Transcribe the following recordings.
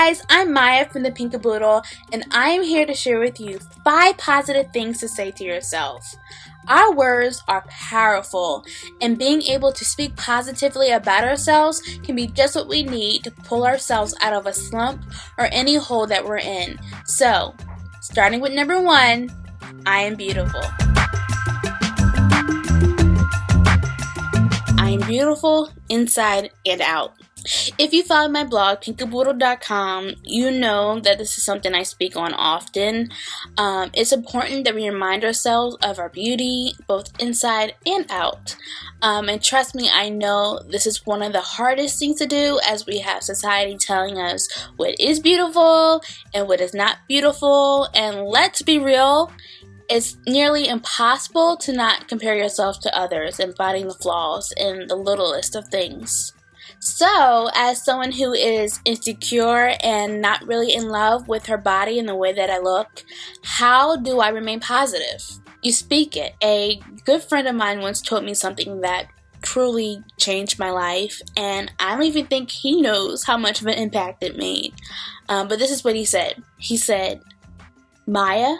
guys, I'm Maya from thePINKCaboodle, and I am here to share with you 5 positive things to say to yourself. Our words are powerful, and being able to speak positively about ourselves can be just what we need to pull ourselves out of a slump or any hole that we're in. So, starting with number 1, I am beautiful. I am beautiful inside and out. If you follow my blog, thePINKCaboodle.com, you know that this is something I speak on often. It's important that we remind ourselves of our beauty, both inside and out. And trust me, I know this is one of the hardest things to do, as we have society telling us what is beautiful and what is not beautiful. And let's be real, it's nearly impossible to not compare yourself to others and finding the flaws in the littlest of things. So, as someone who is insecure and not really in love with her body and the way that I look, how do I remain positive? You speak it. A good friend of mine once told me something that truly changed my life, and I don't even think he knows how much of an impact it made. But this is what he said. He said, "Maya,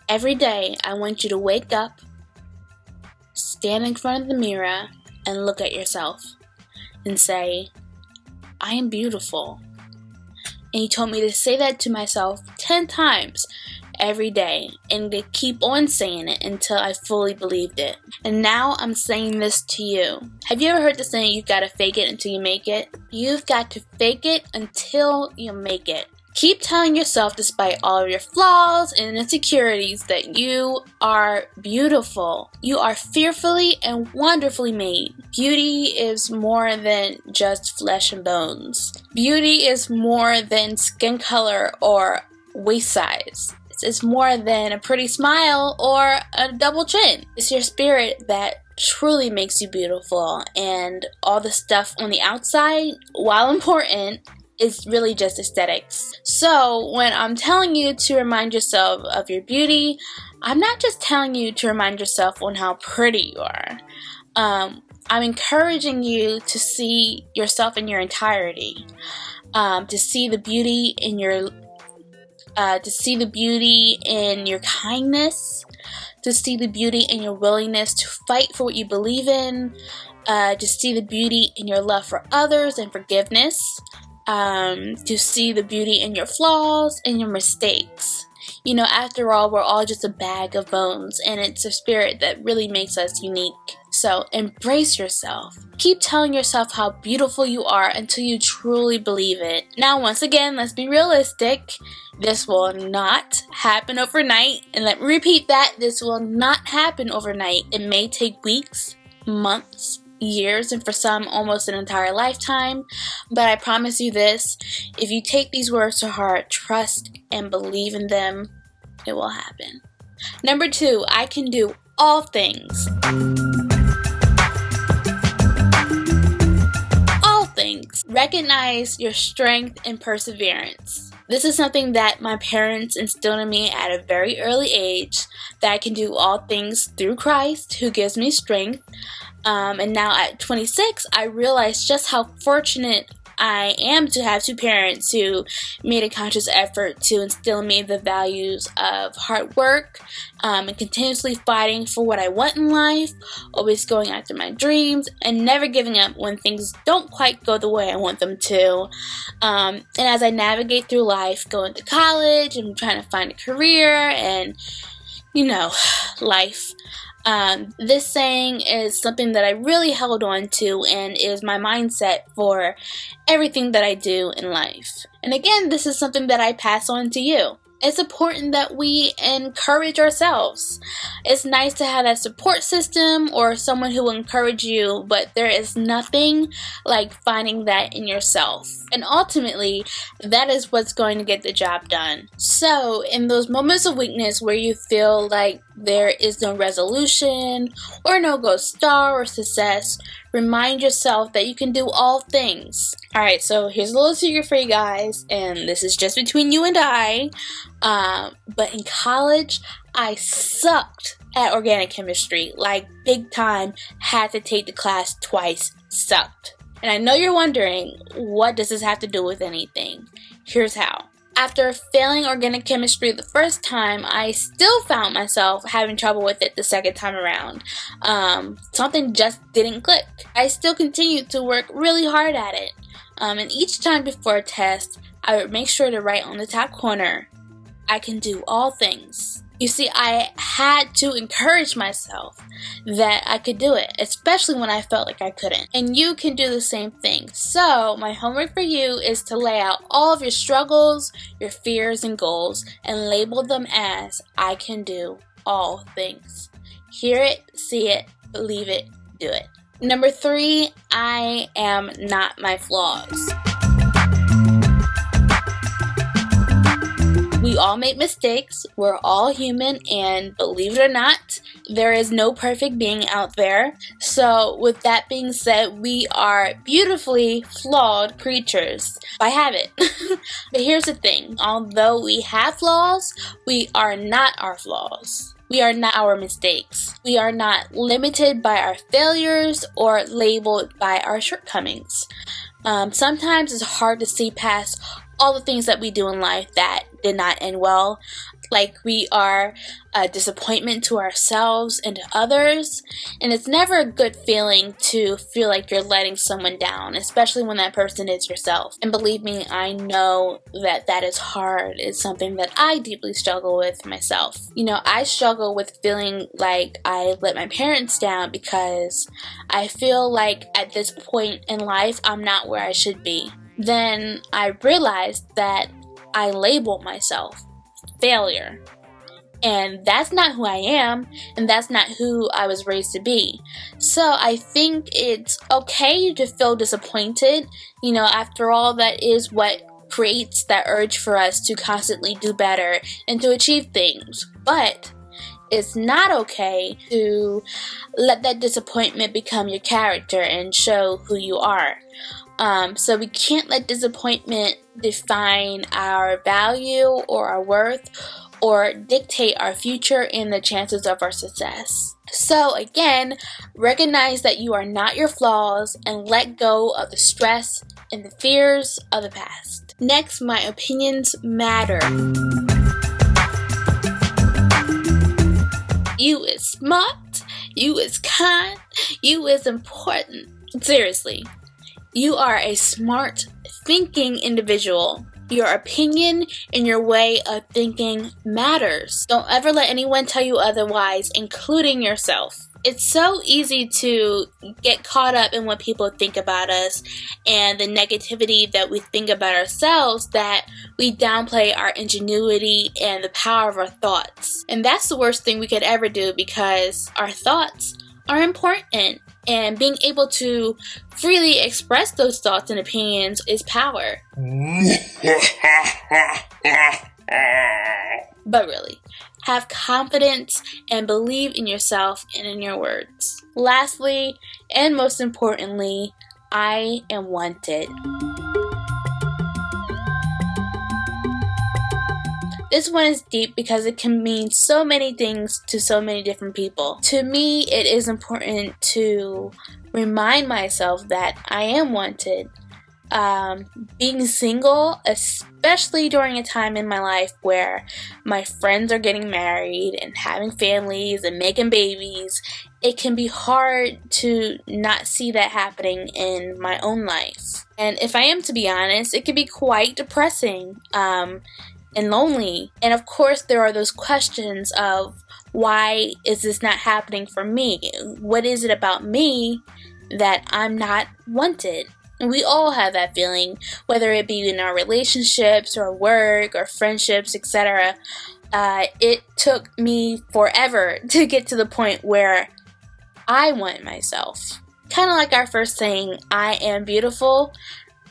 every day I want you to wake up, stand in front of the mirror, and look at yourself and say, I am beautiful." And he told me to say that to myself 10 times every day and to keep on saying it until I fully believed it. And now I'm saying this to you. Have you ever heard the saying, you've got to fake it until you make it? You've got to fake it until you make it. Keep telling yourself, despite all of your flaws and insecurities, that you are beautiful. You are fearfully and wonderfully made. Beauty is more than just flesh and bones. Beauty is more than skin color or waist size. It's more than a pretty smile or a double chin. It's your spirit that truly makes you beautiful, and all the stuff on the outside, while important, is really just aesthetics. So when I'm telling you to remind yourself of your beauty, I'm not just telling you to remind yourself on how pretty you are. I'm encouraging you to see yourself in your entirety, to see the beauty in your kindness, to see the beauty in your willingness to fight for what you believe in, to see the beauty in your love for others and forgiveness. To see the beauty in your flaws and your mistakes. You know, after all, we're all just a bag of bones, and it's a spirit that really makes us unique. So embrace yourself. Keep telling yourself how beautiful you are until you truly believe it. Now, once again, let's be realistic. This will not happen overnight. And let me repeat that. This will not happen overnight. It may take weeks, months, years, and for some almost an entire lifetime, but I promise you this, if you take these words to heart, trust and believe in them, it will happen. Number 2, I can do all things. All things. Recognize your strength and perseverance. This is something that my parents instilled in me at a very early age, that I can do all things through Christ who gives me strength. And now at 26, I realize just how fortunate I am to have 2 parents who made a conscious effort to instill in me the values of hard work, and continuously fighting for what I want in life, always going after my dreams, and never giving up when things don't quite go the way I want them to. And as I navigate through life, going to college and trying to find a career and, life, this saying is something that I really held on to and is my mindset for everything that I do in life. And again, this is something that I pass on to you. It's important that we encourage ourselves. It's nice to have that support system or someone who will encourage you, but there is nothing like finding that in yourself. And ultimately, that is what's going to get the job done. So, in those moments of weakness where you feel like there is no resolution or no gold star or success, remind yourself that you can do all things. Alright, so here's a little secret for you guys, and this is just between you and I. But in college, I sucked at organic chemistry, like big time, had to take the class twice, sucked. And I know you're wondering, what does this have to do with anything? Here's how. After failing organic chemistry the first time, I still found myself having trouble with it the second time around. Something just didn't click. I still continued to work really hard at it. And each time before a test, I would make sure to write on the top corner, I can do all things. You see, I had to encourage myself that I could do it, especially when I felt like I couldn't. And you can do the same thing. So my homework for you is to lay out all of your struggles, your fears, and goals, and label them as I can do all things. Hear it, see it, believe it, do it. Number 3, I am not my flaws. We all make mistakes, we're all human, and believe it or not, there is no perfect being out there. So with that being said, we are beautifully flawed creatures by habit. But here's the thing, although we have flaws, we are not our flaws. We are not our mistakes. We are not limited by our failures or labeled by our shortcomings. Sometimes it's hard to see past all the things that we do in life that did not end well, like we are a disappointment to ourselves and to others, and it's never a good feeling to feel like you're letting someone down, especially when that person is yourself. And believe me, I know that that is hard. It's something that I deeply struggle with myself. You know, I struggle with feeling like I let my parents down because I feel like at this point in life I'm not where I should be. Then I realized that I labeled myself failure. And that's not who I am, and that's not who I was raised to be. So I think it's okay to feel disappointed. You know, after all, that is what creates that urge for us to constantly do better and to achieve things. But it's not okay to let that disappointment become your character and show who you are. So we can't let disappointment define our value or our worth or dictate our future and the chances of our success. So again, recognize that you are not your flaws and let go of the stress and the fears of the past. Next, my opinions matter. You is smart, you is kind, you is important. Seriously. You are a smart, thinking individual. Your opinion and your way of thinking matters. Don't ever let anyone tell you otherwise, including yourself. It's so easy to get caught up in what people think about us and the negativity that we think about ourselves that we downplay our ingenuity and the power of our thoughts. And that's the worst thing we could ever do because our thoughts are important. And being able to freely express those thoughts and opinions is power. But really, have confidence and believe in yourself and in your words. Lastly, and most importantly, I am wanted. This one is deep because it can mean so many things to so many different people. To me, it is important to remind myself that I am wanted. Being single, especially during a time in my life where my friends are getting married and having families and making babies, it can be hard to not see that happening in my own life. And if I am to be honest, it can be quite depressing. And lonely. And of course there are those questions of why is this not happening for me? What is it about me that I'm not wanted? And we all have that feeling, whether it be in our relationships or work or friendships, etc. It took me forever to get to the point where I want myself. Kind of like our first saying, I am beautiful.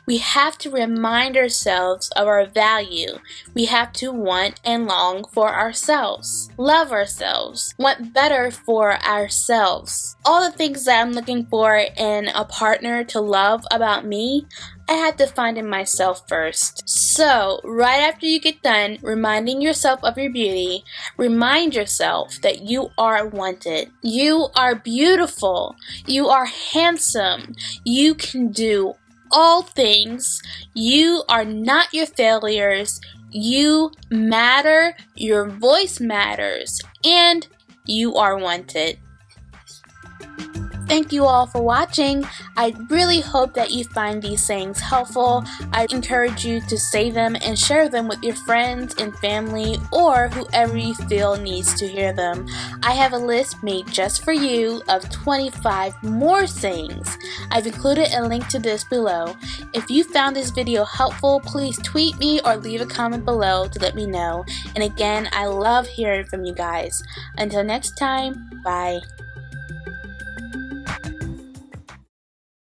We have to remind ourselves of our value. We have to want and long for ourselves, love ourselves, want better for ourselves. All the things that I'm looking for in a partner to love about me, I have to find in myself first. So, right after you get done reminding yourself of your beauty, remind yourself that you are wanted. You are beautiful. You are handsome. You can do all things. You are not your failures. You matter. Your voice matters. And you are wanted. Thank you all for watching. I really hope that you find these sayings helpful. I encourage you to say them and share them with your friends and family or whoever you feel needs to hear them. I have a list made just for you of 25 more sayings. I've included a link to this below. If you found this video helpful, please tweet me or leave a comment below to let me know. And again, I love hearing from you guys. Until next time, bye.